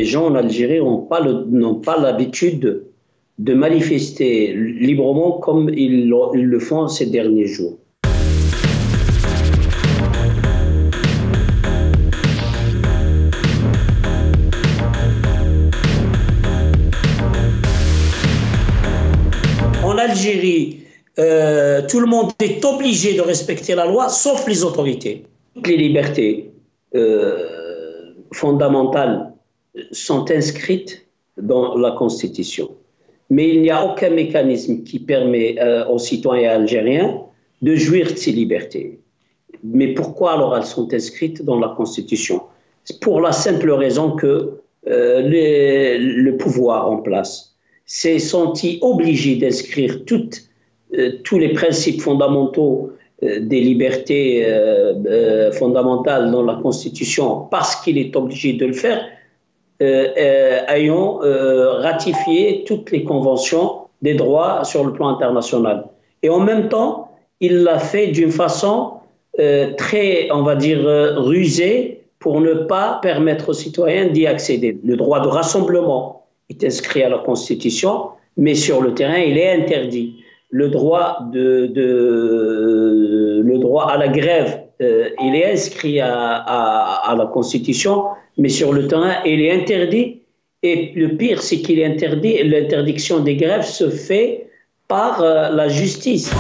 les gens en Algérie n'ont pas l'habitude de manifester librement comme ils le font ces derniers jours. En Algérie, tout le monde est obligé de respecter la loi, sauf les autorités. Toutes les libertés fondamentales sont inscrites dans la Constitution. Mais il n'y a aucun mécanisme qui permet aux citoyens algériens de jouir de ces libertés. Mais pourquoi alors elles sont inscrites dans la Constitution? Pour la simple raison que le pouvoir en place s'est senti obligé d'inscrire tous les principes fondamentaux des libertés fondamentales dans la Constitution parce qu'il est obligé de le faire, ayant ratifié toutes les conventions des droits sur le plan international. Et en même temps, il l'a fait d'une façon très, on va dire, rusée pour ne pas permettre aux citoyens d'y accéder. Le droit de rassemblement est inscrit à la Constitution, mais sur le terrain, il est interdit. Le droit à la grève, il est inscrit à la Constitution, mais sur le terrain, il est interdit. Et le pire, c'est qu'il est interdit. L'interdiction des grèves se fait par la justice.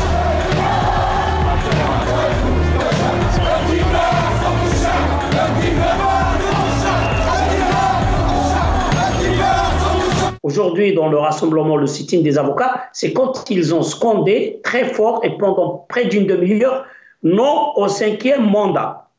Aujourd'hui, dans le rassemblement, le sit-in des avocats, c'est quand ils ont scandé très fort et pendant près d'une demi-heure, non au 5e mandat.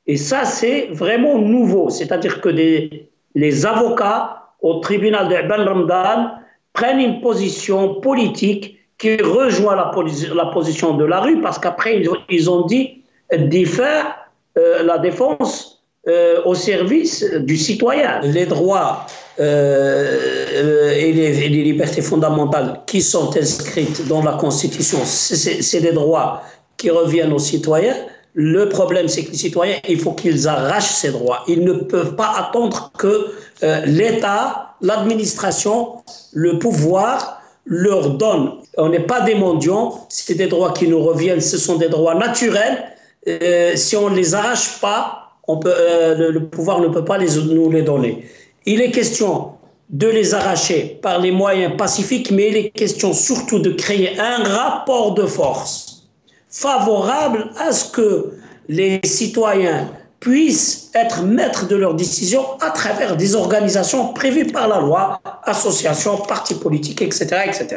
Et ça, c'est vraiment nouveau. C'est-à-dire que les avocats au tribunal de Ben Ramdan prennent une position politique qui rejoint la position de la rue, parce qu'après, ils ont dit d'y faire la défense au service du citoyen. Les droits et les libertés fondamentales qui sont inscrites dans la Constitution, c'est des droits qui reviennent aux citoyens. Le problème, c'est que les citoyens, il faut qu'ils arrachent ces droits. Ils ne peuvent pas attendre que l'État, l'administration, le pouvoir leur donne. On n'est pas des mendiants, c'est des droits qui nous reviennent, ce sont des droits naturels. Si on ne les arrache pas, le pouvoir ne peut pas nous les donner. Il est question de les arracher par les moyens pacifiques, mais il est question surtout de créer un rapport de force favorable à ce que les citoyens puissent être maîtres de leurs décisions à travers des organisations prévues par la loi, associations, partis politiques, etc., etc.